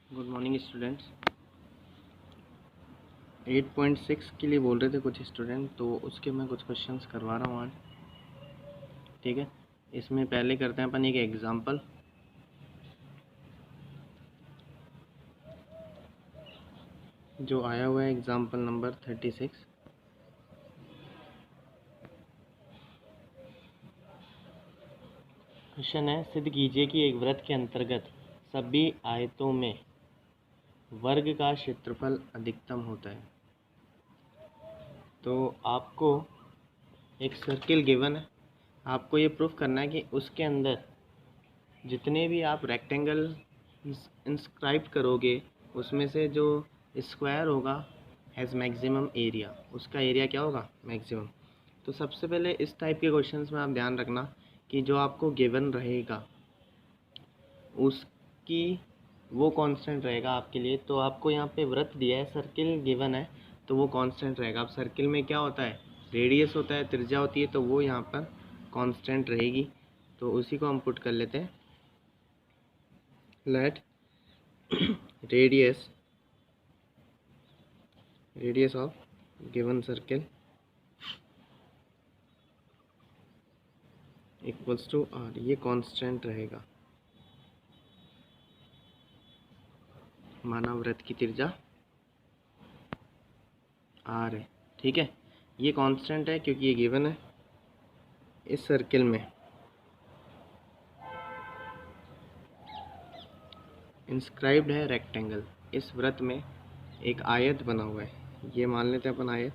Good morning students. 8.6 के लिए बोल रहे थे कुछ स्टूडेंट, तो उसके मैं कुछ क्वेश्चंस करवा रहा हूँ आज। ठीक है, इसमें पहले करते हैं अपन एक एग्जांपल। जो आया हुआ है एग्जांपल नंबर 36। क्वेश्चन है, सिद्ध कीजिए कि एक वृत्त के अंतर्गत सभी आयतों में वर्ग का क्षेत्रफल अधिकतम होता है। तो आपको एक सर्किल गिवन है, आपको ये प्रूफ करना है कि उसके अंदर जितने भी आप रेक्टेंगल इंस्क्राइब करोगे उसमें से जो स्क्वायर होगा हैज़ मैक्सिमम एरिया, उसका एरिया क्या होगा? मैक्सिमम। तो सबसे पहले इस टाइप के क्वेश्चंस में आप ध्यान रखना कि जो आपको गिवन रहेगा उसकी वो कांस्टेंट रहेगा आपके लिए। तो आपको यहाँ पे वृत्त दिया है, सर्किल गिवन है, तो वो कांस्टेंट रहेगा। अब सर्किल में क्या होता है? रेडियस होता है, त्रिज्या होती है, तो वो यहाँ पर कांस्टेंट रहेगी। तो उसी को हम पुट कर लेते हैं। Let radius of given circle equals to r, ये कांस्टेंट रहेगा। माना वृत्त की त्रिज्या r है। ठीक है, ये कांस्टेंट है क्योंकि ये गिवन है। इस सर्किल में इंस्क्राइब्ड है रेक्टेंगल, इस वृत्त में एक आयत बना हुआ है, ये मान लेते हैं अपन आयत।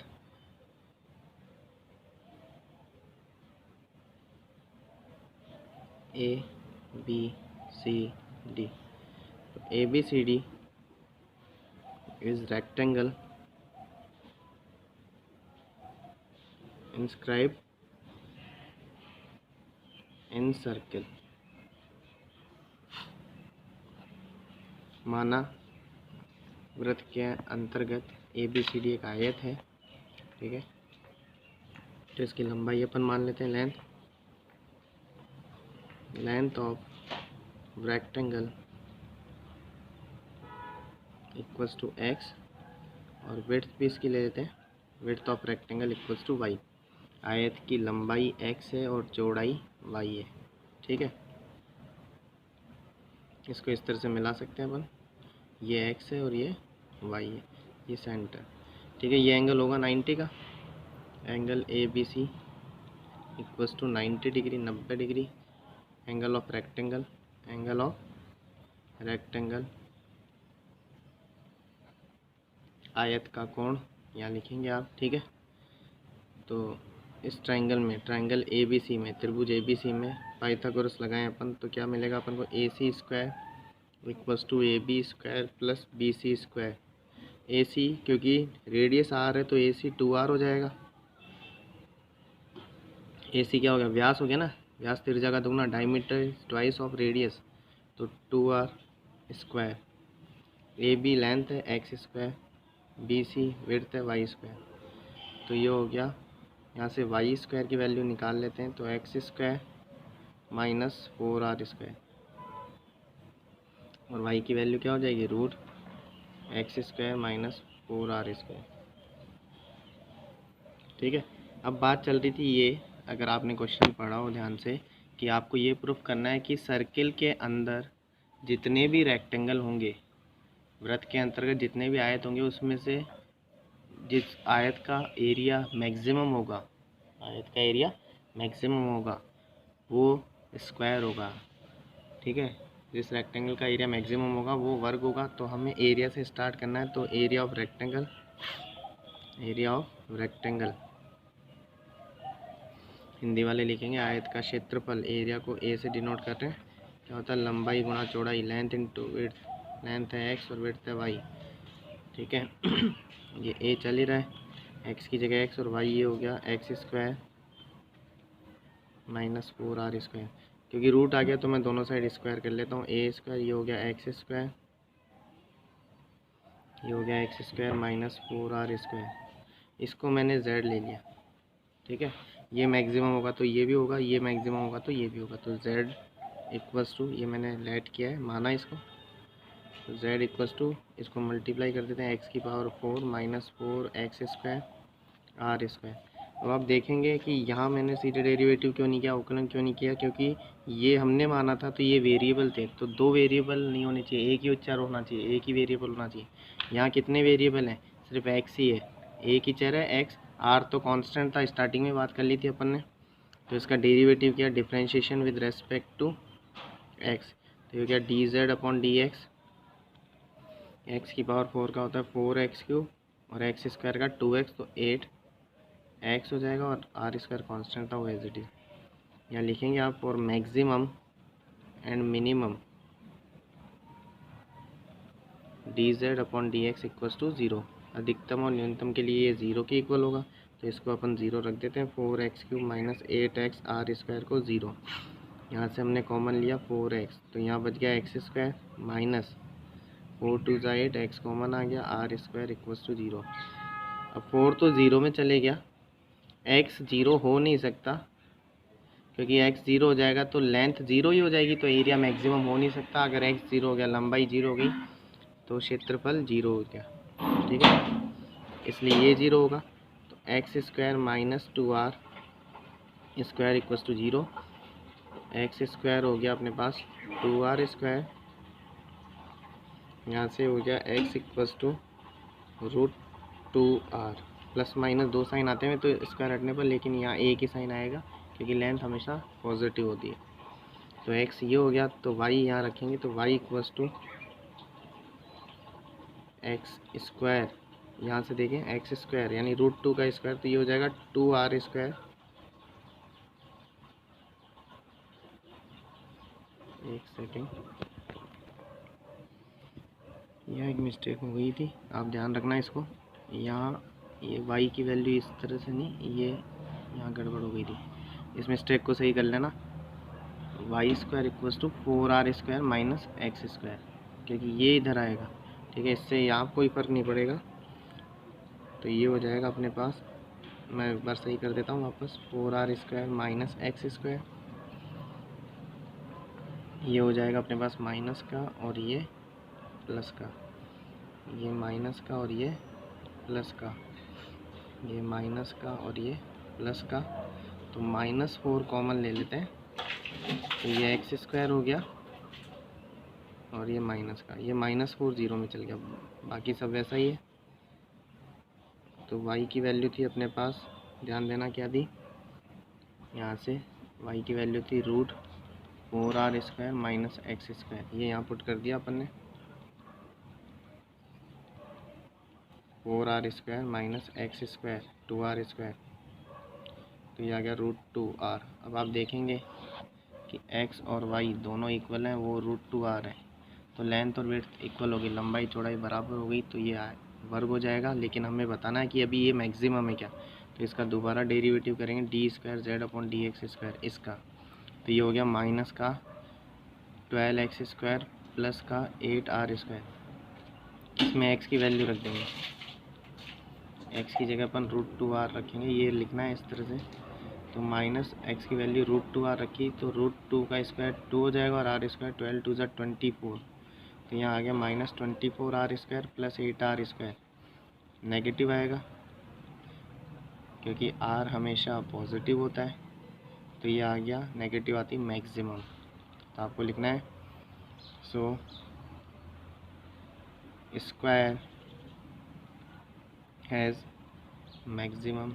A B C D, A B C D is rectangle inscribed in circle। माना वृत्त के अंतर्गत ए बी सी डी एक आयत है। ठीक है, तो इसकी लंबाई अपन मान लेते हैं length of rectangle equals to x, और विड्थ भी इसकी ले लेते हैं, width of rectangle equals to y. आयत की लंबाई x है और चौड़ाई y है। ठीक है, इसको इस तरह से मिला सकते हैं अपन, ये x है और ये y है, ये सेंटर। ठीक है, ये एंगल होगा 90 का, angle A B C equals to 90 degree, 90 degree. Angle of rectangle, angle of rectangle आयत का कोण यहाँ लिखेंगे आप। ठीक है, तो इस ट्रायंगल में, ट्रायंगल ए बी सी में, त्रिभुज ए बी सी में पाइथागोरस लगाएं अपन, तो क्या मिलेगा अपन को? A C square equals to A B square plus B C square. A C क्योंकि रेडियस आर है तो ए सी 2r हो जाएगा। ए सी क्या हो गया? व्यास हो गया ना, व्यास त्रिज्या का दुगना, डायमीटर ट्वाइस ऑफ रेडियस, तो 2r स्क्वायर। ए बी लेंथ है x square, B C width है वाई स्क्वायर। तो ये हो गया, यहाँ से वाई स्क्वायर की वैल्यू निकाल लेते हैं, तो x square minus 4r square, और वाई की वैल्यू क्या हो जाएगी? Root x square minus 4r square. ठीक है, अब बात चल रही थी ये, अगर आपने क्वेश्चन पढ़ा हो ध्यान से, कि आपको ये प्रूफ करना है कि सर्किल के अंदर जितने भी रेक्टेंगल होंगे, वृत्त के अंतर्गत जितने भी आयत होंगे, उसमें से जिस आयत का एरिया मैक्सिमम होगा, आयत का एरिया मैक्सिमम होगा, वो स्क्वायर होगा। ठीक है, जिस रेक्टेंगल का एरिया मैक्सिमम होगा वो वर्ग होगा। तो हमें एरिया से स्टार्ट करना है, तो area of rectangle, area of rectangle Hindi वाले लिखेंगे आयत का क्षेत्रफल। एरिया को ए से डिनोट करते हैं, क्या होता है? लंबाई गुणा चौड़ाई, लेंथ इनटू विड्थ, लेंथ है एक्स और विड्थ है वाई। ठीक है ये ए चल ही रहा है, एक्स की जगह एक्स और वाई ये हो गया x square minus 4r square. क्योंकि रूट आ गया तो मैं दोनों साइड स्क्वायर कर लेता हूँ। ए स्क्वायर ये हो गया एक्स स्क्वायर, ये हो गया x square minus 4r square, इसको मैंने z ले लिया। ठीक है, ये मैक्सिमम होगा तो ये भी होगा, ये मैक्सिमम होगा तो ये भी होगा, तो z इक्वल्स टू, ये मैंने लेट किया है, माना इसको, तो z इक्वल्स टू, इसको मल्टीप्लाई कर देते हैं, x⁴ minus 4x² are square. अब आप देखेंगे कि यहाँ मैंने सीधे डेरिवेटिव क्यों नहीं किया, अवकलन क्यों नहीं किया, क्योंकि ये हमने माना था तो ये वेरिएबल थे, तो दो वेरिएबल नहीं होने चाहिए, एक ही उच्चार होना चाहिए, एक ही वेरिएबल होना चाहिए। यहाँ कितने वेरिएबल हैं, सिर्फ x ही है, एक ही चर है x, r तो कांस्टेंट था, स्टार्टिंग में बात कर ली थी अपन ने। तो इसका डेरिवेटिव किया, differentiation with respect to x, तो ये क्या dz/dx, x⁴ का होता है 4x³ और x² का 2x, तो 8x हो जाएगा, और r² कांस्टेंट था वो एज इट इज़। यहाँ लिखेंगे आप for maximum and minimum dz/dx equals to 0। अधिकतम और न्यूनतम के लिए ये 0 के इक्वल होगा, तो इसको अपन 0 रख देते हैं। 4x³ माइनस 8x r² को 0, यहाँ से हमने कॉमन लिया 4x, तो यहाँ बच गया x² माइनस 4 2 8, x कॉमन आ गया, r² इक्वल्स टू 0। अब 4 तो 0 में चले गया, x 0 हो नहीं सकता, क्योंकि x 0 हो जाएगा तो लेंथ 0 ही हो जाएगी, तो एरिया मैक्सिमम हो नहीं सकता। अगर x 0 हो गया, लंबाई 0 हो गई, तो क्षेत्रफल 0 हो गया, ठीक है, इसलिए ये 0 होगा। तो x² minus 2r² equals to 0, x² हो गया अपने पास 2r², यहाँ से हो गया x equals to √2r, plus minus दो साइन आते हैं तो स्क्वायर हटने पर, लेकिन यहाँ एक ही साइन आएगा क्योंकि लेंथ हमेशा पॉजिटिव होती है। तो x ये हो गया, तो y यहाँ रखेंगे, तो y इक्वल्स टू x², यहाँ से देखें x² यानी √2 का स्क्वायर, तो ये हो जाएगा 2r²। एक सेकेंड, यह एक मिस्टेक हो गई थी, आप ध्यान रखना इसको। यहाँ ये y की वैल्यू इस तरह से नहीं, ये यहाँ गड़बड़ हो गई थी, इस मिस्टेक को सही कर लेना। y² equals to 4r² minus x², क्योंकि ये इधर आएगा, ठीक है, इससे यहाँ कोई फ़र्क नहीं पड़ेगा। तो ये हो जाएगा अपने पास, मैं एक बार सही कर देता हूँ वापस, 4r² माइनस x², ये हो जाएगा अपने पास माइनस का और ये प्लस का, ये माइनस का और ये प्लस का, ये माइनस का और ये प्लस का, तो -4 कॉमन ले लेते हैं, तो ये x² हो गया और ये माइनस का, ये -4 0 में चल गया, बाकी सब वैसा ही है। तो y की वैल्यू थी अपने पास, ध्यान देना क्या थी, यहाँ से y की वैल्यू थी √4r² माइनस x², ये यहाँ पुट कर दिया अपन ने, 4r² माइनस x², 2r², तो ये आ गया √2r। अब आप देखेंगे कि x और y दोनों इक्वल हैं, वो √2r है, तो लेंथ और विड्थ इक्वल होगी, लंबाई चौड़ाई बराबर हो गई, तो ये वर्ग हो जाएगा। लेकिन हमें बताना है कि अभी ये मैक्सिमम है क्या, तो इसका दोबारा डेरिवेटिव करेंगे, d²z/dx² इसका, तो ये हो गया माइनस का 12x² प्लस का 8r², इसमें x की वैल्यू रख देंगे, x की जगह अपन √2r रखेंगे, ये लिखना है इस तरह से। तो माइनस x की वैल्यू √2r रखी, तो √2 का स्क्वायर 2 हो जाएगा और r² 12 2 24, तो यहाँ आ गया -24r² प्लस 8r², नेगेटिव आएगा क्योंकि r हमेशा पॉजिटिव होता है, तो ये आ गया नेगेटिव आती मैक्सिमम, तो आपको लिखना है so square has maximum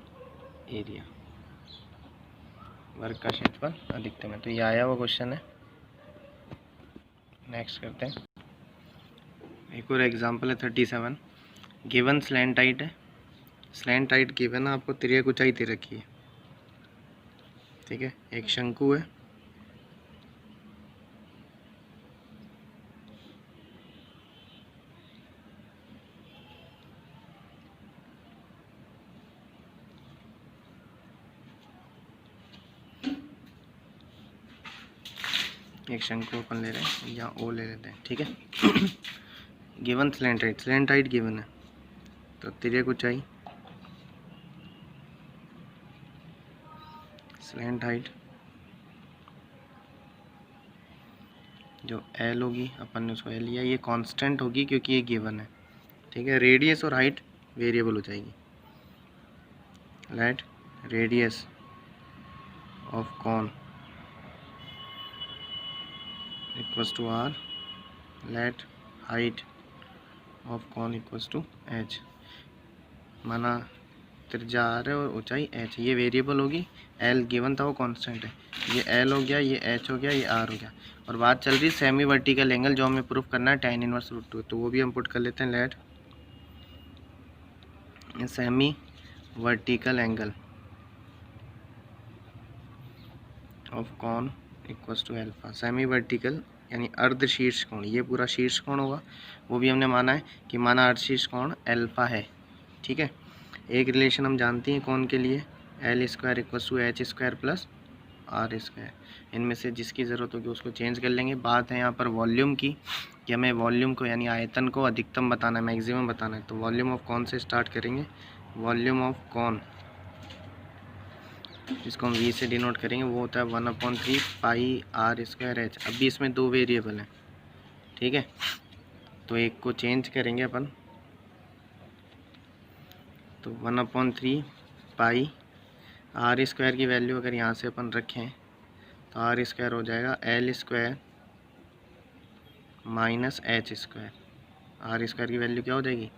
area, वर्ग का क्षेत्रफल अधिकतम है। तो ये आया हुआ क्वेश्चन है। नेक्स्ट करते हैं, एक और एग्जांपल है 37। गिवन स्लैंट हाइट है, स्लैंट हाइट गिवन है आपको, तिर्यक ऊंचाई दे रखी है, ठीक है, एक शंकु है, एक शंकु अपन ले रहे हैं या ओ ले लेते हैं, ठीक है। गिवन स्लैंट हाइट गिवन है, तो तिर्यक ऊंचाई स्लैंट हाइट जो एल होगी अपन ने उसको एल लिया, ये कांस्टेंट होगी क्योंकि ये गिवन है, ठीक है। रेडियस और हाइट वेरिएबल हो जाएगी। Let radius of cone equals to r, let height of cone equals to h. माना त्रिज्या आर है और ऊंचाई एच, ये वेरिएबल होगी। एल गिवन था, वो कांस्टेंट है। ये एल हो गया, ये एच हो गया, ये आर हो गया। और बात चल रही सेमी वर्टिकल एंगल, जो हमें प्रूफ करना है tan इनवर्स रूट 2, तो वो भी हम पुट कर लेते हैं। Let semi vertical angle of cone equals to alpha. Semi vertical यानी अर्ध शीर्ष कोण, ये पूरा शीर्ष कोण होगा। वो भी हमने माना है कि माना अर्ध शीर्ष कोण एल्फा है, ठीक है। एक रिलेशन हम जानते हैं कौन के लिए, l square equals to h square plus are square. इनमें से जिसकी ज़रूरत होगी उसको चेंज कर लेंगे। बात है यहाँ पर वॉल्यूम की, कि हमें वॉल्यूम को यानी आयतन को अधिकतम बताना है, मैक्सिमम बताना है। तो वॉल्यूम ऑफ कॉन से स्टार्ट करेंगे। वॉल्यूम ऑफ कॉन, जिसको हम वी से डिनोट करेंगे, वो होता है 1/3 पाई आर स्क्वायर एच। अभी इसमें दो वेरिएबल हैं, ठीक है, तो एक को चेंज करेंगे अपन। तो 1/3 पाई आर स्क्वायर की वैल्यू अगर यहाँ से अपन रखें तो आर स्क्वायर हो जाएगा l square minus h square. R square की वैल्यू क्या हो जाएगी,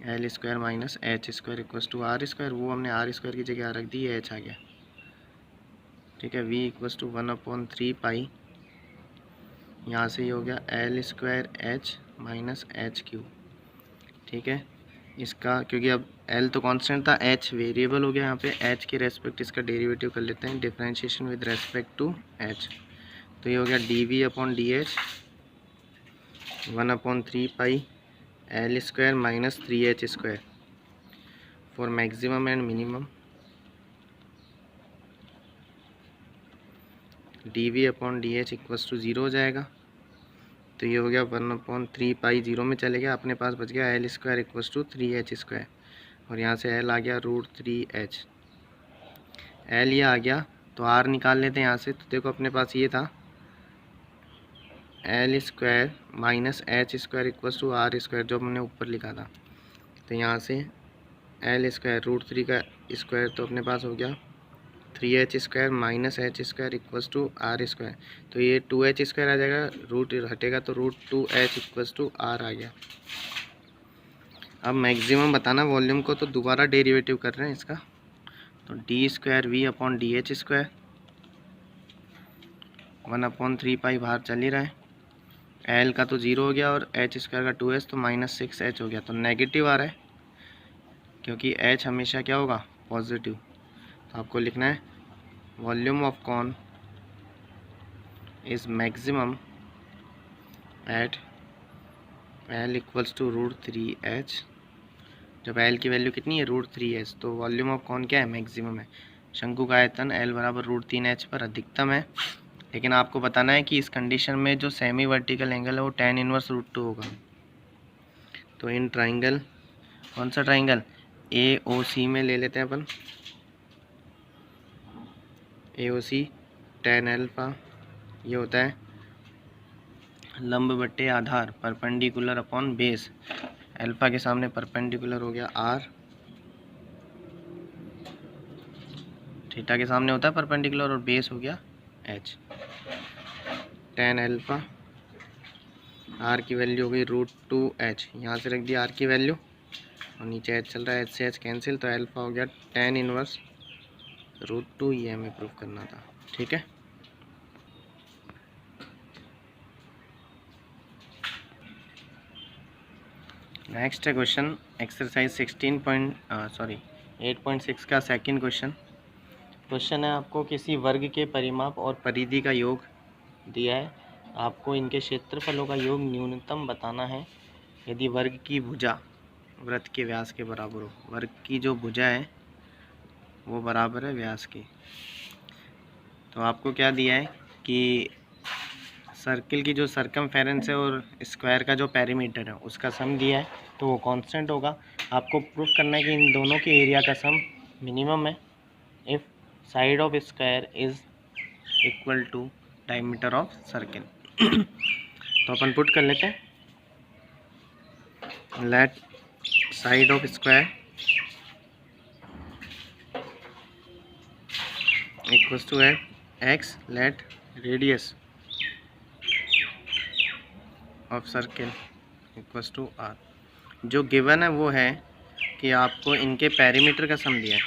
l square minus h square equals to r square. वो हमने आर स्क्वायर की जगह रख दी, एच आ गया, ठीक है। वी इक्वल्स टू 1/3 पाई, यहाँ से ये हो गया l square H minus H Q, ठीक है। इसका क्योंकि अब एल तो कांस्टेंट था, एच वेरिएबल हो गया, यहाँ पे एच के रेस्पेक्ट इसका डेरिवेटिव कर लेते हैं, differentiation with respect to h. तो ये हो गया d v upon d h 1/3 pi l square minus 3h square for maximum and minimum. D v upon d h equals to 0 हो जाएगा। तो ये हो गया 1/3 पाई, 0 में चले गया, अपने पास बच गया l square equals to 3h square, और यहाँ से एल आ गया √3h। एल ये आ गया, तो आर निकाल लेते हैं यहाँ से। तो देखो अपने पास ये था l square minus h square equals to r square, जो हमने ऊपर लिखा था। तो यहाँ से एल स्क्वायर √3 का स्क्वायर, तो अपने पास हो गया 3h square minus h square equals to r square. तो ये 2h स्क्वायर आ जाएगा, रूट हटेगा तो √2h इक्वल्स टू आर आ गया। अब मैक्सिमम बताना वॉल्यूम को, तो दोबारा डेरिवेटिव कर रहे हैं इसका। तो d square v upon d h square 1/3 pi बाहर चल ही रहा है। एल का तो 0 हो गया और एच स्क्वायर का 2h, तो -6h हो गया। तो नेगेटिव आ रहा है क्योंकि एच हमेशा क्या होगा, पॉजिटिव। तो आपको लिखना है volume of cone is maximum at l equals to √3h। जब एल की वैल्यू कितनी है, √3h, तो वॉल्यूम ऑफ कॉन क्या है, मैक्सिमम है। शंकु का आयतन एल बराबर √3h पर अधिकतम है। लेकिन आपको बताना है कि इस कंडीशन में जो सेमी वर्टिकल एंगल है वो tan इनवर्स √2 होगा। तो इन ट्राइंगल, कौन सा ट्राइंगल, AOC में ले लेते हैं अपन। AOC tan अल्फा ये होता है लंब बट्टे आधार, परपेंडिकुलर अपॉन बेस। अल्फा के सामने परपेंडिकुलर हो गया R, थीटा के सामने होता है परपेंडिकुलर, और बेस हो गया H। tan अल्फा, R की वैल्यू हो गई √2h, यहाँ से रख दिया R की वैल्यू, और नीचे H चल रहा है, H से H कैंसिल, तो अल्फा हो गया tan इनवर्स √2। ये हमें प्रूफ करना था, ठीक है। नेक्स्ट है क्वेश्चन एक्सरसाइज 8.6 का सेकंड क्वेश्चन। क्वेश्चन है आपको किसी वर्ग के परिमाप और परिधि का योग दिया है, आपको इनके क्षेत्रफलों का योग न्यूनतम बताना है यदि वर्ग की भुजा वृत्त के व्यास के बराबर हो। वर्ग की जो भुजा है वो बराबर है व्यास की। तो आपको क्या दिया है कि सर्किल की जो सरकमफेरेंस है और स्क्वायर का जो पेरीमीटर है उसका सम दिया है, तो वो कांस्टेंट होगा। आपको प्रूफ करना है कि इन दोनों के एरिया का सम मिनिमम है if side of square is equal to diameter of circle. तो अपन पुट कर लेते हैं, let side of square equals to x, let radius of circle equals to r. जो गिवन है वो है कि आपको इनके पेरीमीटर का सम दिया है,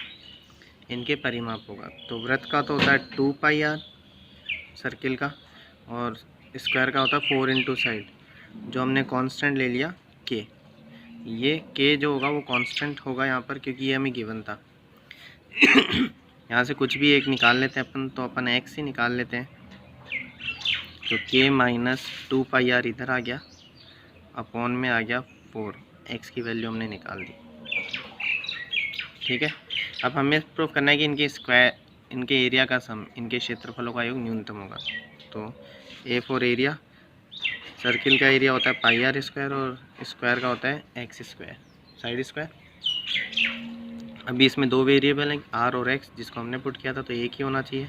इनके परिमाप होगा। तो वृत्त का तो होता है 2 पाई आर सर्किल का, और स्क्वायर का होता है 4 इंटू साइड, जो हमने कांस्टेंट ले लिया के। ये के जो होगा वो कांस्टेंट होगा यहाँ पर, क्योंकि ये हमें गिवन था। यहाँ से कुछ भी एक निकाल लेते हैं अपन, तो अपन एक्स ही निकाल लेते हैं। तो के माइनस 2 पाई आर इधर आ गया, अपॉन में आ गया 4, एक्स की वैल्यू हमने निकाल दी। ठीक है, अब हमें प्रूफ करना है कि इनके स्क्वायर, इनके एरिया का सम, इनके क्षेत्रफलों का योग न्यूनतम होगा। तो ए फॉर एरिया, सर्किल का एरिया होता है पाई आर स्क्वायर, और स्क्वायर का होता है एक्स स्क्वायर, साइड स्क्वायर। अभी इसमें दो वेरिएबल हैं आर और एक्स, जिसको हमने पुट किया था, तो एक ही होना चाहिए।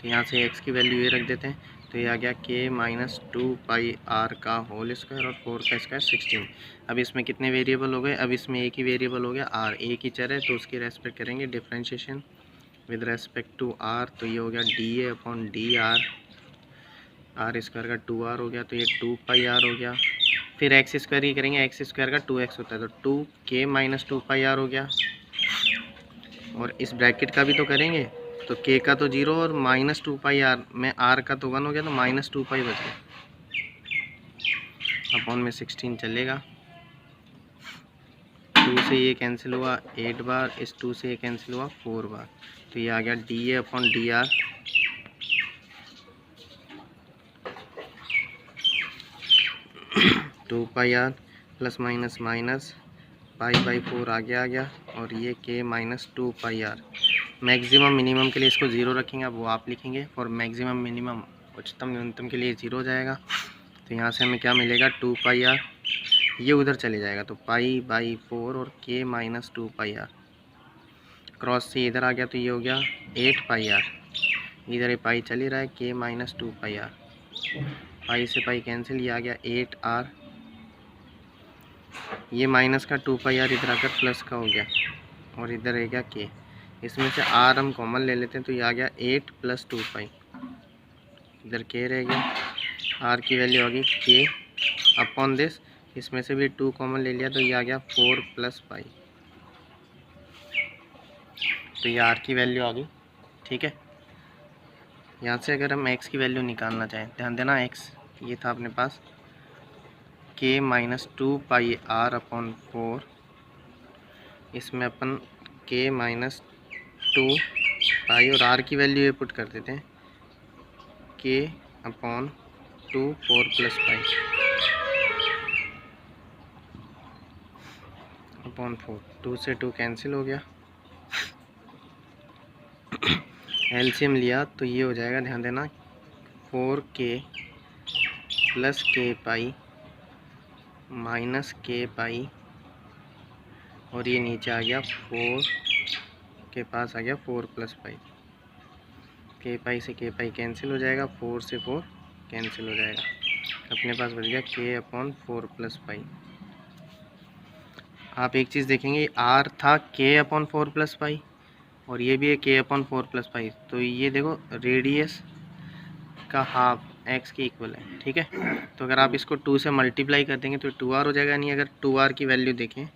तो यहाँ से एक्स की वैल्यू ये रख देते हैं, तो ये आ गया के माइनस 2 पाई आर का होल स्क्वायर और 4 का स्क्वायर 16। अब इसमें कितने वेरिएबल हो गए? अब इसमें एक ही वेरिएबल हो गया आर, एक ही चर है, तो उसकी रेस्पेक्ट करेंगे differentiation with respect to r. तो ये हो गया d a upon d r, r square का 2r हो गया, तो ये 2 पाई आर हो गया। फिर एक्स स्क्वायर ही करेंगे, एक्स स्क्वायर का 2x होता है, तो 2 के माइनस 2 पाई आर हो गया। और इस ब्रैकेट का भी तो करेंगे, तो के का तो 0 और माइनस 2 पाई आर में आर का तो 1 हो गया, तो माइनस 2 पाई बच गया, अपॉन में 16 चलेगा। 2 से ये कैंसिल हुआ 8 बार, इस 2 से ये कैंसिल हुआ 4 बार, तो ये आ गया d a upon d r. 2 pi r plus minus minus pi by 4 आ गया, और ये के minus 2 pi r. Maximum minimum के लिए इसको 0 रखेंगे, अब वो आप लिखेंगे। फॉर मैक्सिमम मिनिमम, उच्चतम न्यूनतम के लिए 0 हो जाएगा। तो यहाँ से हमें क्या मिलेगा? 2 पाई आर, ये उधर चले जाएगा, तो पाई बाई 4 और के माइनस 2 पाई आर, क्रॉस से इधर आ गया, तो ये हो गया 8 पाई आर, इधर ये पाई चल ही रहा है, के माइनस 2 पाई आर, पाई से पाई कैंसिल, ये आ गया 8 आर, ये माइनस का 2 पाई आर इधर आकर प्लस का हो गया, और इधर रह गया के। इसमें से आर हम कॉमन ले लेते हैं, तो ये आ गया 8 प्लस 2 पाई, इधर के रह गया, आर की वैल्यू आ गई के अपॉन दिस, इसमें से भी 2 कॉमन ले लिया, तो ये आ गया 4 प्लस पाई, तो ये आर की वैल्यू आ गई। ठीक है, यहाँ से अगर हम एक्स की वैल्यू निकालना चाहें, ध्यान देना एक्स ये था अपने पास के माइनस 2 पाई आर अपॉन 4, इसमें अपन के माइनस 2 पाई और आर की वैल्यू ये पुट कर देते हैं, के अपॉन 2 4 प्लस पाई अपॉन 4, 2 से 2 कैंसिल हो गया, एलसीएम लिया तो ये हो जाएगा, ध्यान देना 4k प्लस के पाई माइनस के पाई, और ये नीचे आ गया 4 के पास आ गया 4 प्लस पाई, के पाई से के पाई कैंसिल हो जाएगा, 4 से 4 कैंसिल हो जाएगा, अपने पास बच गया के अपॉन 4 प्लस पाई। आप एक चीज़ देखेंगे, आर था के अपॉन 4 प्लस पाई, और ये भी है के अपॉन 4 प्लस पाई, तो ये देखो रेडियस का हाफ एक्स के इक्वल है। ठीक है, तो अगर आप इसको 2 से मल्टीप्लाई कर देंगे तो 2r हो जाएगा, नहीं अगर 2r की वैल्यू देखें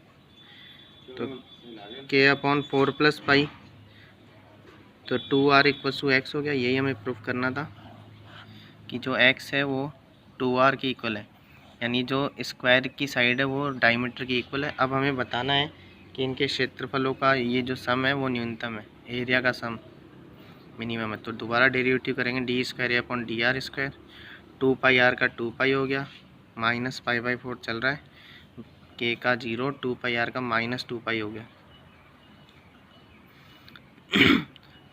तो के अपॉन 4 प्लस पाई, तो 2r इक्वल्स टू एक्स हो गया। यही हमें प्रूफ करना था कि जो x है वो 2r की इक्वल है, यानी जो स्क्वायर की साइड है वो डायमीटर की इक्वल है। अब हमें बताना है कि इनके क्षेत्रफलों का ये जो सम है वो न्यूनतम है, एरिया का सम मिनिमम है। तो दोबारा डेरिवेटिव करेंगे, d square a upon d r square, 2 pi r का 2 पाई हो गया, माइनस पाई बाई 4 चल रहा है, के का 0, 2 पाई आर का माइनस 2 पाई हो गया,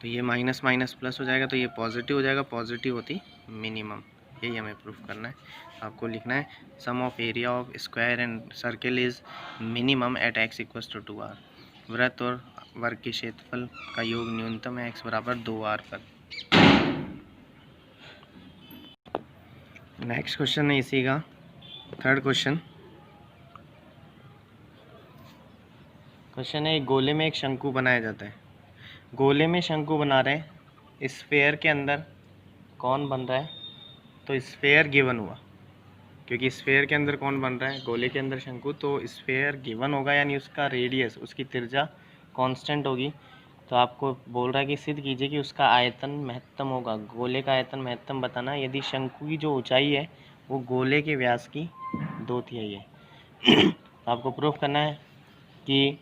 तो ये माइनस माइनस प्लस हो जाएगा, तो ये पॉजिटिव हो जाएगा, पॉजिटिव होती मिनिमम। यही हमें प्रूफ करना है। आपको लिखना है sum of area of square and circle is minimum at x equals to 2r। वृत्त और वर्ग के क्षेत्रफल का योग न्यूनतम है x बराबर 2r पर। नेक्स्ट क्वेश्चन है इसी का थर्ड क्वेश्चन है गोले में एक शंकु बनाया जाता है। गोले में शंकु बना रहे हैं, स्फेयर के अंदर कौन बन रहा है? तो स्फेयर गिवन हुआ, क्योंकि स्फेयर के अंदर कौन बन रहा है? गोले के अंदर शंकु, तो स्फेयर गिवन होगा, यानी उसका रेडियस, उसकी त्रिज्या कांस्टेंट होगी। तो आपको बोल रहा है कि सिद्ध कीजिए कि उसका आयतन महत्तम होगा। गोले का आयतन महत्तम बताना यदि शंकु की जो ऊंचाई है वो गोले के व्यास की 2/3 है। तो आपको प्रूफ करना है कि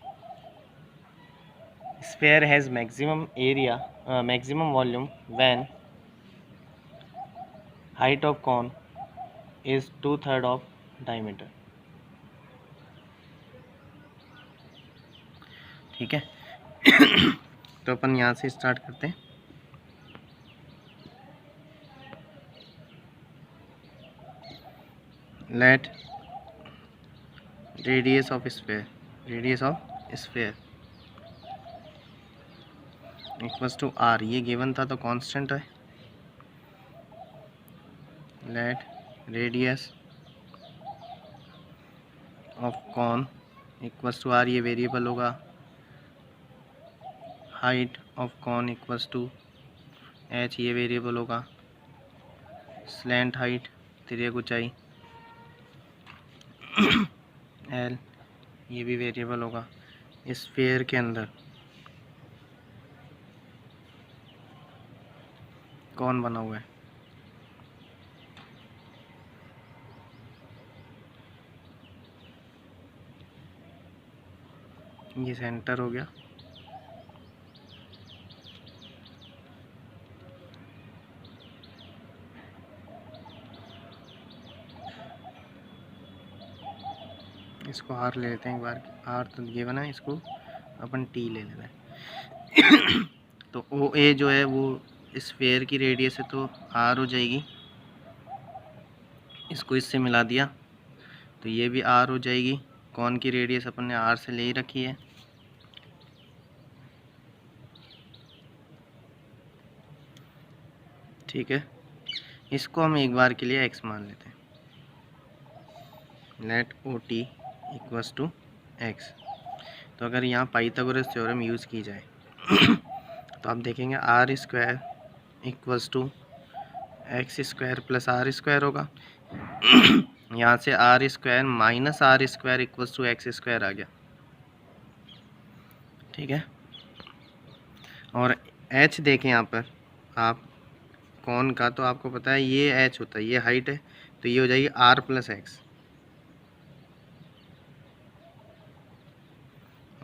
sphere has maximum area maximum volume when height of cone is 2/3 of diameter। ठीक है। तो अपन यहाँ से स्टार्ट करते हैं। Let radius of sphere equals to r, ये गिवन था तो कांस्टेंट है। Let radius of cone equals to r, ये वेरिएबल होगा। Height of cone equals to h, ये वेरिएबल होगा। स्लैंट हाइट, तिर्यक ऊंचाई, एल, ये भी वेरिएबल होगा। स्फीयर के अंदर कौन बना हुआ है? ये सेंटर हो गया। इसको आर ले लेते हैं एक बार, आर तो गिवन है, इसको अपन टी ले लेते हैं। तो ओ ए जो है वो स्फीयर की रेडियस है तो आर हो जाएगी। इसको इससे मिला दिया तो ये भी आर हो जाएगी। कौन की रेडियस अपन ने आर से ले ही रखी है। ठीक है, इसको हम एक बार के लिए एक्स मान लेते हैं। Let O T equals to x. तो अगर यहाँ पाइथागोरस थ्योरम यूज़ की जाए तो आप देखेंगे R square equals to x square plus are square होगा। यहाँ से R square minus R square equals to x square आ गया। ठीक है, और एच देखें यहाँ पर आप कौन का, तो आपको पता है ये एच होता है, ये हाइट है, तो ये हो जाएगी r plus x,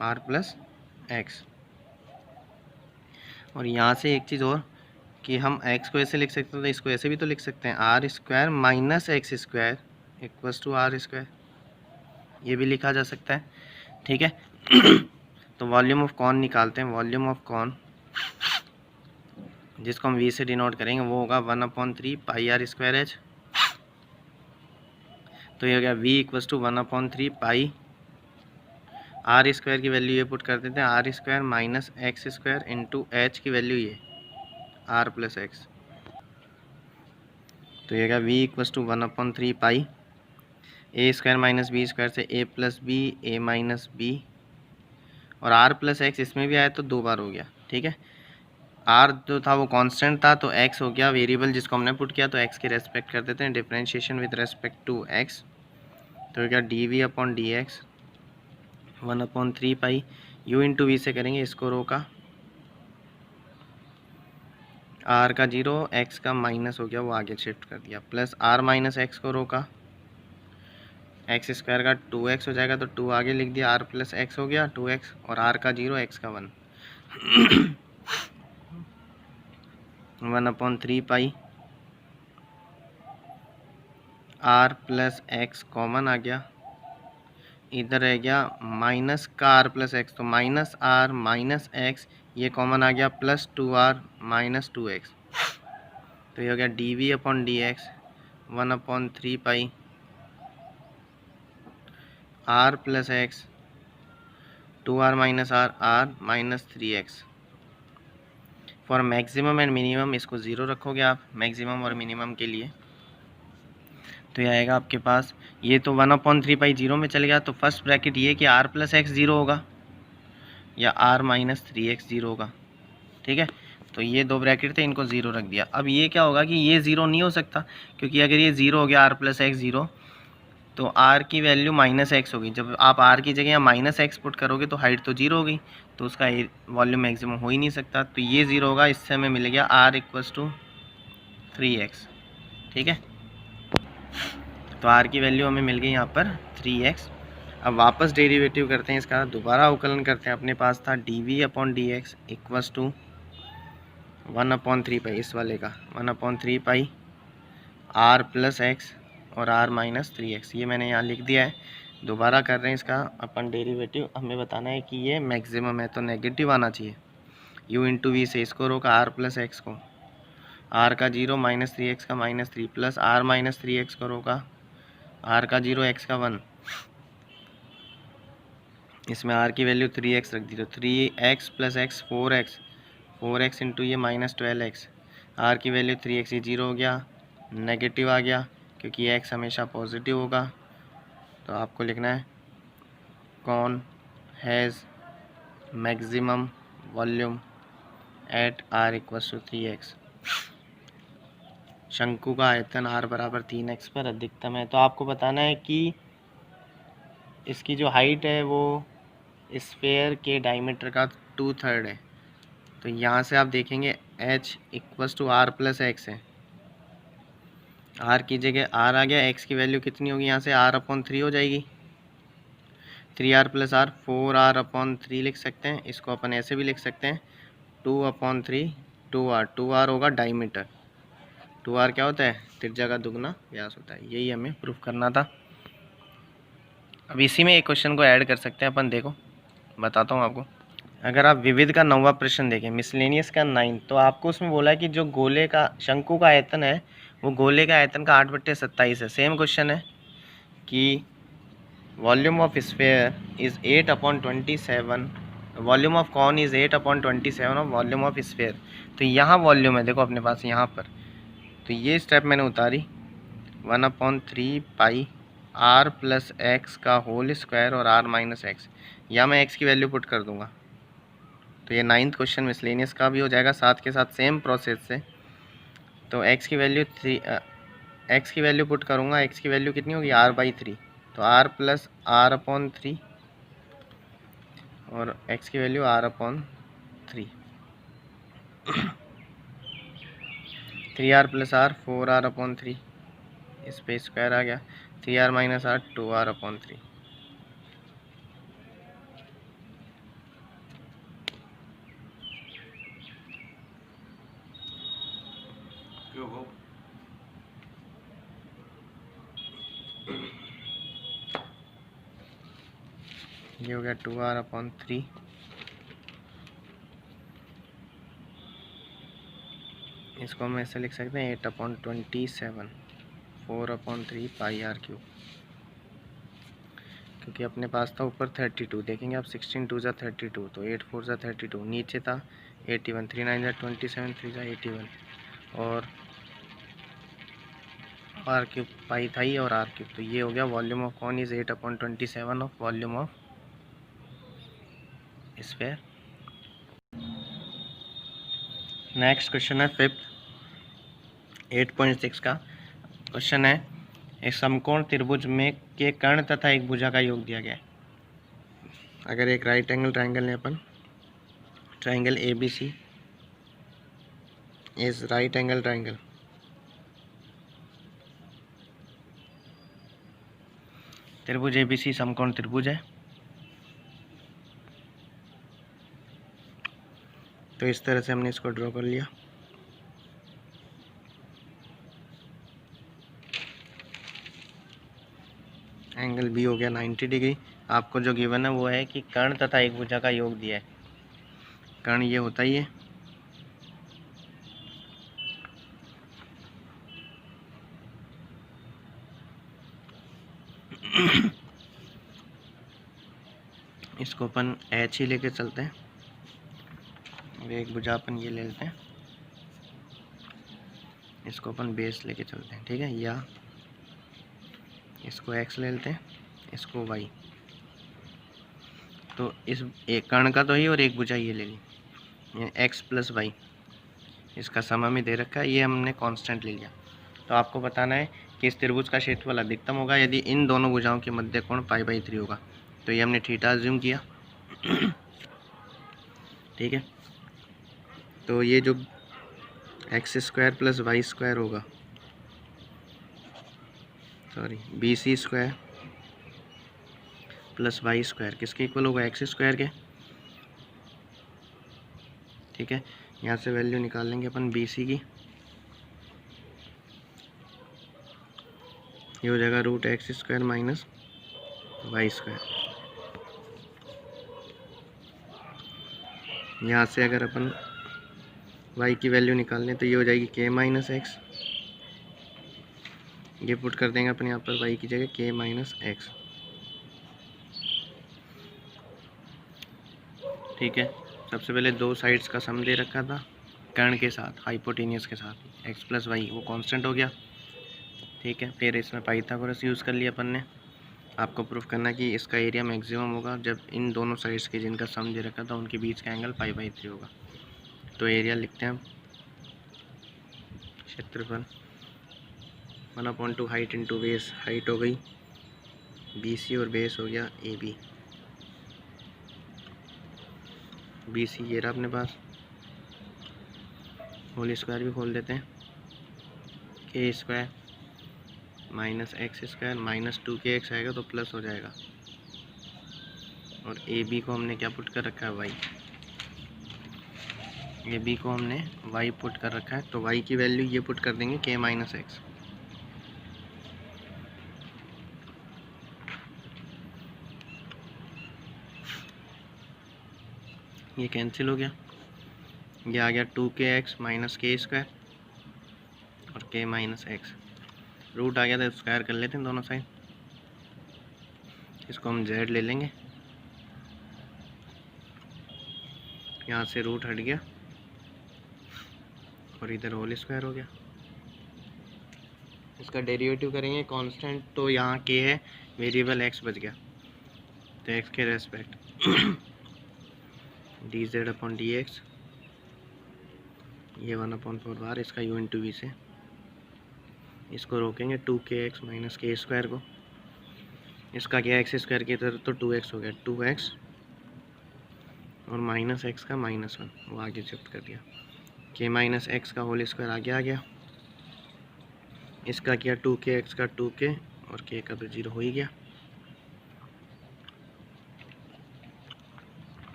r plus x. और यहाँ से एक चीज़ और कि हम x को ऐसे लिख सकते हैं तो इसको ऐसे भी तो लिख सकते हैं, r square minus x square equals to r square, ये भी लिखा जा सकता है। ठीक है। तो वॉल्यूम ऑफ कॉन निकालते हैं। वॉल्यूम ऑफ कॉन जिसको हम v से डिनोट करेंगे वो होगा 1/3 पाई आर स्क्वायर एच। तो ये हो गया v equals to 1/3 pi r square की वैल्यू ये पुट कर देते हैं, r square minus x square into h की वैल्यू ये आर प्लस एक्स। तो ये v equals to 1/3 pi a square minus b square से a plus b, a minus b, और आर प्लस एक्स इसमें भी आया तो 2 बार हो गया। ठीक है, आर जो था वो कांस्टेंट था तो एक्स हो गया वेरिएबल जिसको हमने पुट किया, तो एक्स के रेस्पेक्ट कर देते हैं, differentiation with respect to x. तो क्या d v upon d x 1/3 pi u into v से करेंगे, इसको रो का आर का 0 एक्स का माइनस हो गया वो आगे शिफ्ट कर दिया, प्लस आर माइनस एक्स को रो का एक्स स्क्वायर का 2x हो जाएगा तो 2 आगे लिख दिया, आर प्लस एक्स हो गया 2x, और आर का 0 एक्स का 1 1/3 pi r plus x common आ गया, इधर रह गया माइनस का आर प्लस एक्स, तो माइनस आर माइनस एक्स ये कॉमन आ गया, प्लस 2r माइनस 2x। तो ये हो गया d v upon d x 1/3 pi r plus x 2r minus r minus 3x। For maximum and minimum इसको 0 रखोगे आप मैक्सिमम और मिनिमम के लिए। तो ये आएगा आपके पास, ये तो 1/3 जीरो में चले गया, तो फर्स्ट ब्रैकेट ये कि r प्लस एक्स ज़ीरो होगा या r माइनस 3x ज़ीरो होगा। ठीक है, तो ये दो ब्रैकेट थे, इनको ज़ीरो रख दिया। अब ये क्या होगा कि ये ज़ीरो नहीं हो सकता, क्योंकि अगर ये ज़ीरो हो गया r प्लस एक्स ज़ीरो, तो r की वैल्यू माइनस एक्स होगी। जब आप r की जगह माइनस एक्स पुट करोगे तो हाइट तो जीरो होगी, तो उसका वॉल्यूम मैक्सिमम हो ही नहीं सकता। तो ये ज़ीरो होगा, इससे हमें मिल गया r इक्वल्स टू 3x। ठीक है, तो r की वैल्यू हमें मिल गई यहाँ पर 3x। अब वापस डेरिवेटिव करते हैं इसका, दोबारा अवकलन करते हैं। अपने पास था dv/dx इक्वल्स टू 1/3 पाई, इस वाले का 1/3 पाई r प्लस एक्स और r माइनस 3x, ये मैंने यहाँ लिख दिया है। दोबारा कर रहे हैं इसका अपन डेरिवेटिव। हमें बताना है कि ये मैक्सिमम है तो नेगेटिव आना चाहिए। u इंटू वी से इसको रोका r प्लस एक्स को, r का 0 माइनस 3x का minus 3 plus r minus 3x को रोका r का 0 x का 1, इसमें r की वैल्यू 3x रख दी, तो 3x plus x 4x into ये माइनस 12x, r की वैल्यू 3x, ये 0 हो गया, नेगेटिव आ गया क्योंकि x हमेशा पॉजिटिव होगा। तो आपको लिखना है cone has maximum volume at r equals to 3x। शंकु का आयतन r बराबर 3x पर अधिकतम है। तो आपको बताना है कि इसकी जो हाइट है वो स्फेयर के डायमीटर का 2/3 है। तो यहाँ से आप देखेंगे h equals to r plus x है, r की जगह r आ गया, x की वैल्यू कितनी होगी यहाँ से r/3 हो जाएगी, 3r प्लस r 4r/3 लिख सकते हैं। इसको अपन ऐसे भी लिख सकते हैं 2/3 2r होगा डायमीटर, 2r क्या होता है, त्रिज्या का दुगना व्यास होता है। यही हमें प्रूफ करना था। अब इसी में एक क्वेश्चन को ऐड कर सकते हैं अपन, देखो बताता हूँ आपको। अगर आप विविध का 9वां प्रश्न देखें, मिसलेनियस का 9, तो आपको उसमें बोला है कि जो गोले का शंकु का आयतन है वो गोले का आयतन का 8/27 है। सेम क्वेश्चन है कि volume of sphere is 8/27, volume of cone is 8/27 of volume of sphere. तो यहाँ वॉल्यूम है देखो अपने पास यहाँ पर, तो ये स्टेप मैंने उतारी 1/3 पाई r प्लस एक्स का होल स्क्वायर और r माइनस एक्स, या मैं x की वैल्यू पुट कर दूंगा। तो ये 9th क्वेश्चन मिसलेनियस का भी हो जाएगा साथ के साथ सेम प्रोसेस से। तो x की वैल्यू पुट करूँगा, x की वैल्यू कितनी होगी r/3, तो r प्लस r/3 और x की value r/3, 3r plus r 4r/3, इस पे स्क्वायर आ गया, 3r माइनस r 2r/3। ये हो गया 2r/3, इसको हम ऐसे लिख सकते हैं 8/27 4/3 पाई r/3, क्योंकि अपने पास था ऊपर 32, देखेंगे आप 16 2 = 32, तो 8 4 = 32, नीचे था 81, 3 9 = 27, 3 = 81 और r³ पाई था ही और r³। तो ये हो गया volume of cone is 8/27 of volume of sphere. Next question है 5th 8.6 का क्वेश्चन है, एक समकोण त्रिभुज में के कर्ण तथा एक भुजा का योग दिया गया है। अगर एक राइट एंगल ट्रायंगल है अपन, triangle ABC is right angle triangle, त्रिभुज ABC समकोण त्रिभुज है। तो इस तरह से हमने इसको ड्रॉ कर लिया। एंगल B हो गया 90 डिग्री। आपको जो गिवन है वो है कि कर्ण तथा एक भुजा का योग दिया है। कर्ण ये होता ही है, इसको अपन H ही लेके चलते हैं और एक भुजा अपन ये ले लेते हैं, इसको अपन बेस लेके चलते हैं। ठीक है, या इसको x ले लेते हैं, इसको y। तो इस एक कर्ण का तो ही और एक भुजा ये ले ली, x प्लस वाई, इसका सम हमें दे रखा है, ये हमने कांस्टेंट ले लिया। तो आपको बताना है कि इस त्रिभुज का क्षेत्रफल अधिकतम होगा यदि इन दोनों भुजाओं के मध्य कोण π/3 होगा। तो ये हमने थीटा अज्यूम किया। ठीक है, तो ये जो x² प्लस y² होगा, सॉरी bc² प्लस y² किसके इक्वल होगा, x² के। ठीक है, यहाँ से वैल्यू निकाल लेंगे अपन bc की, ये हो जाएगा √x² माइनस y²। यहाँ से अगर अपन y की वैल्यू निकाल लें तो ये हो जाएगी k माइनस एक्स, ये पुट कर देंगे अपन यहाँ पर y की जगह k माइनस एक्स। ठीक है, सबसे पहले दो साइड्स का सम दे रखा था कर्ण के साथ, हाइपोटेनियस के साथ, x प्लस वाई वो कांस्टेंट हो गया। ठीक है, फिर इसमें पाइथागोरस यूज़ कर लिया अपन ने। आपको प्रूफ करना कि इसका एरिया मैक्सिमम होगा जब इन दोनों साइड्स के जिनका सम दे रखा था उनके बीच का एंगल π/3 होगा। तो एरिया लिखते हैं हम, क्षेत्रफल 1/2 हाइट इंटू बेस, हाइट हो गई BC और बेस हो गया AB। BC ये रहा अपने पास, होल स्क्वायर भी खोल देते हैं, k² minus x² minus 2kx आएगा तो प्लस हो जाएगा, और AB को हमने क्या पुट कर रखा है, y। AB को हमने y पुट कर रखा है, तो y की वैल्यू ये पुट कर देंगे k माइनस एक्स। ये कैंसिल हो गया, ये आ गया 2kx माइनस k² और k माइनस एक्स। रूट आ गया था, स्क्वायर कर लेते हैं दोनों साइड, इसको हम z ले लेंगे, यहाँ से रूट हट गया और इधर होल स्क्वायर हो गया। इसका डेरिवेटिव करेंगे कांस्टेंट, तो यहाँ k है, वेरिएबल x बच गया, तो x के रेस्पेक्ट dz/dx, ये 1/4 बार इसका u/v से, इसको रोकेंगे 2kx माइनस k² को, इसका क्या x² की तरह तो 2x हो गया, 2x और माइनस x का -1 वो आगे शिफ्ट कर दिया, k माइनस एक्स का होल स्क्वायर आगे आ गया, इसका किया 2kx का 2k और k का तो 0 हो ही गया।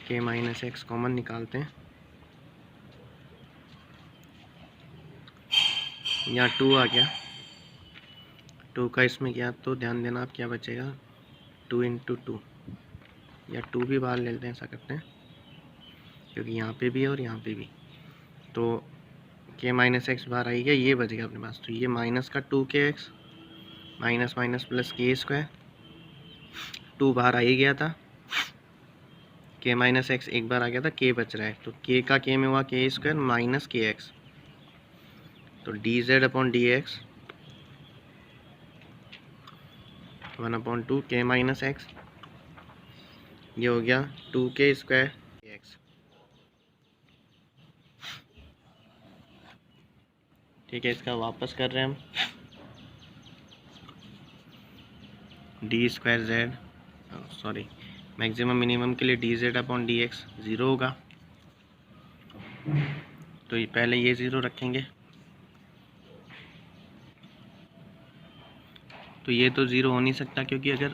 k माइनस एक्स कॉमन निकालते हैं, यहाँ 2 आ गया, 2 का इसमें गया तो ध्यान देना आप क्या बचेगा, 2 × 2, या 2 भी बाहर ले लेते हैं, ऐसा करते हैं क्योंकि यहाँ पे भी है और यहाँ पे भी, तो k माइनस एक्स बाहर आई गया, ये बच गया अपने पास, तो ये माइनस का 2kx minus minus plus k², 2 बाहर आ ही गया था, k माइनस एक्स एक बार आ गया था, k बच रहा है, तो k का k में हुआ k² माइनस kx, तो dz/dx 1/2 k माइनस एक्स, ये हो गया 2k² x। ठीक है, इसका वापस कर रहे हैं हम, d² सॉरी मैक्सिमम मिनिमम के लिए dz/dx 0 होगा, तो ये पहले ये 0 रखेंगे, तो ये तो 0 हो नहीं सकता क्योंकि अगर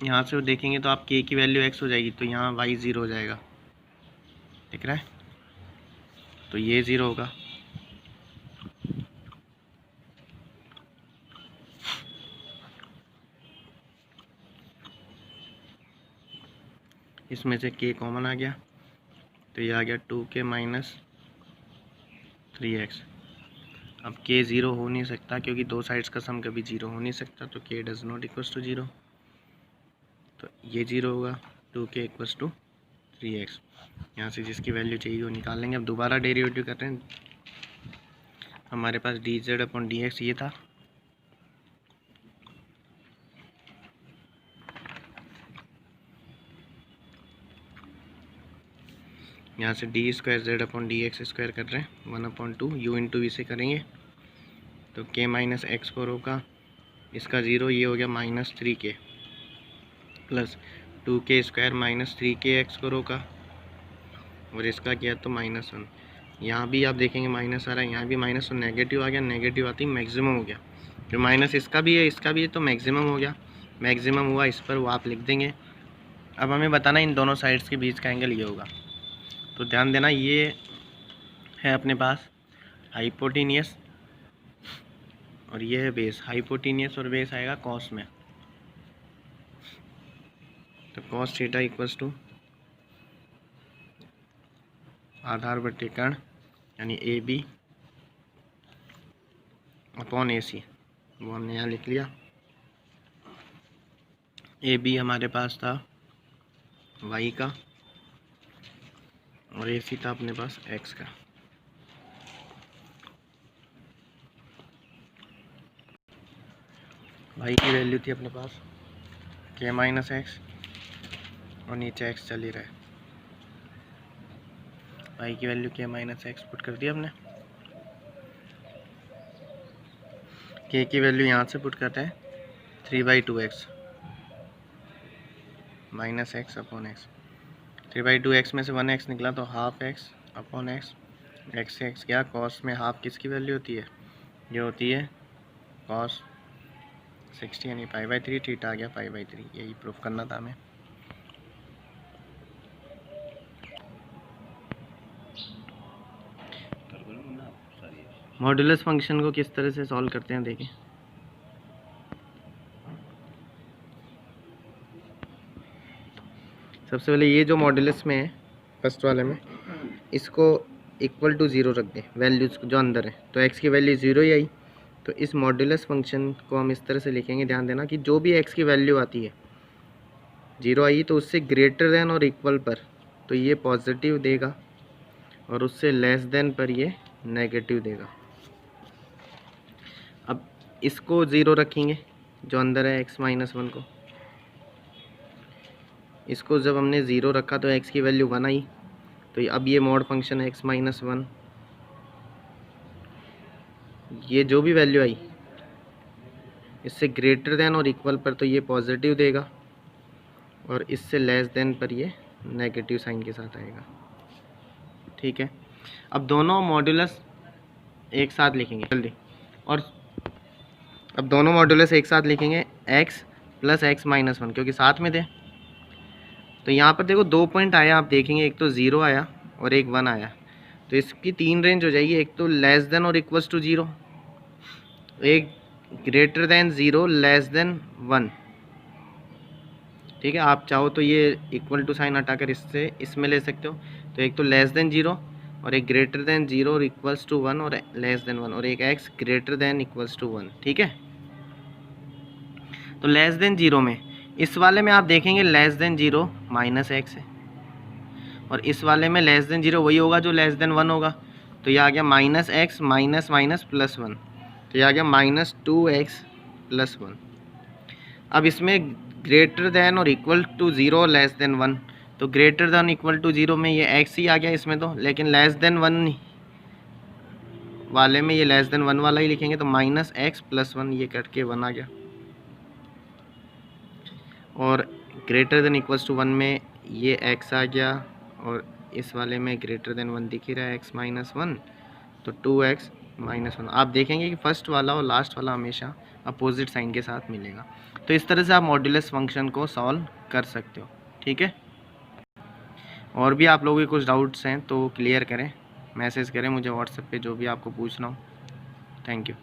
यहाँ से देखेंगे तो आप k की वैल्यू x हो जाएगी, तो यहाँ y 0 हो जाएगा, दिख रहा है, तो ये 0 होगा। इसमें से k कॉमन आ गया, तो ये आ गया 2k माइनस 3x। अब k 0 हो नहीं सकता क्योंकि दो साइड्स का सम कभी 0 हो नहीं सकता, तो k does not equals to 0, तो ये 0 होगा, 2k इक्वल्स टू 3x। यहाँ से जिसकी वैल्यू चाहिए वो निकाल लेंगे। अब दोबारा डेरिवेटिव कर रहे हैं, हमारे पास d z upon d x ये था, यहाँ से d square z upon d x square कर रहे हैं 1/2 यू इंटू वी से करेंगे तो के माइनस एक्स को रोका, इसका ज़ीरो, ये हो गया -3k plus 2k square -3k x को रोका और इसका किया तो -1। यहाँ भी आप देखेंगे माइनस आ रहा है, यहाँ भी -1 नेगेटिव आ गया, नेगेटिव आती मैक्सिमम हो गया, फिर माइनस इसका भी है इसका भी है तो मैक्सिमम हो गया, मैक्सिमम हुआ इस पर वो आप लिख देंगे। अब हमें बताना इन दोनों साइड्स के बीच का एंगल ये होगा, तो ध्यान देना ये है अपने पास हाइपोटेनियस और ये है बेस, हाइपोटेनियस और बेस आएगा कॉस में, तो कॉस थीटा इक्वल्स टू आधार बटे कर्ण यानी ए बी अपॉन ए सी, वो हमने यहाँ लिख लिया। ए बी हमारे पास था वाई का और ए सी था अपने पास एक्स का। वाई की वैल्यू थी अपने पास के माइनस एक्स और नीचे एक्स चल ही रहा है, वाई की वैल्यू के माइनस एक्स पुट कर दिया हमने, के की वैल्यू यहाँ से पुट करते हैं 3/2x minus x upon x, 3/2x में से 1x निकला तो half x upon x, x से एक्स गया, कॉस में हाफ किसकी वैल्यू होती है, ये होती है कॉस 60 यानी 5/3, थीटा आ गया 5/3, यही प्रूफ करना था हमें। मॉड्यूलस फंक्शन को किस तरह से सॉल्व करते हैं देखिए। सबसे पहले ये जो मॉड्यूलस में है फर्स्ट वाले में, इसको इक्वल टू 0 रख दें, वैल्यूज जो अंदर है, तो x की वैल्यू 0 ही आई, तो इस मॉड्यूलस फंक्शन को हम इस तरह से लिखेंगे, ध्यान देना कि जो भी x की वैल्यू आती है 0 आई तो उससे ग्रेटर देन और इक्वल पर तो ये पॉजिटिव देगा और उससे लेस देन पर ये नेगेटिव देगा। अब इसको 0 रखेंगे जो अंदर है x-1 को, इसको जब हमने 0 रखा तो x की वैल्यू 1 आई, तो अब ये मॉड फंक्शन है x-1, ये जो भी वैल्यू आई इससे ग्रेटर देन और इक्वल पर तो ये पॉजिटिव देगा और इससे लेस देन पर ये नेगेटिव साइन के साथ आएगा। ठीक है, अब दोनों मॉड्यूलस एक साथ लिखेंगे जल्दी, और अब दोनों मॉड्यूलस एक साथ लिखेंगे x प्लस x-1 क्योंकि साथ में थे, तो यहाँ पर देखो 2 पॉइंट आया, आप देखेंगे एक तो 0 आया और एक 1 आया, तो इसकी 3 रेंज हो जाएगी, एक तो लेस देन और इक्वल्स टू 0, एक ग्रेटर देन 0 लेस देन 1। ठीक है, आप चाहो तो ये इक्वल टू साइन हटाकर इससे इसमें ले सकते हो, तो एक तो लेस देन 0 और एक ग्रेटर देन 0 और इक्वल्स टू 1 और लेस देन 1 और एक x greater than equals to 1। ठीक है, तो लेस देन 0 में इस वाले में आप देखेंगे लेस देन 0 -x है और इस वाले में लेस देन 0 वही होगा जो लेस देन 1 होगा, तो ये आ गया -x माइनस माइनस प्लस 1, तो ये आ गया -2x प्लस 1। अब इसमें ग्रेटर देन और इक्वल टू 0 लेस देन 1, तो ग्रेटर देन इक्वल टू 0 में ये x ही आ गया इसमें तो, लेकिन लेस देन 1 वाले में ये लेस देन 1 वाला ही लिखेंगे, तो -x प्लस 1 ये कट के 1 आ गया, और ग्रेटर देन इक्वल्स टू 1 में ये x आ गया और इस वाले में ग्रेटर देन 1 दिख ही रहा है x-1, तो 2x-1। आप देखेंगे कि फर्स्ट वाला और लास्ट वाला हमेशा अपोजिट साइन के साथ मिलेगा, तो इस तरह से आप मॉड्यूलस फंक्शन को सॉल्व कर सकते हो। ठीक है, और भी आप लोगों के कुछ डाउट्स हैं तो क्लियर करें, मैसेज करें मुझे व्हाट्सएप पे जो भी आपको पूछना हो। Thank you.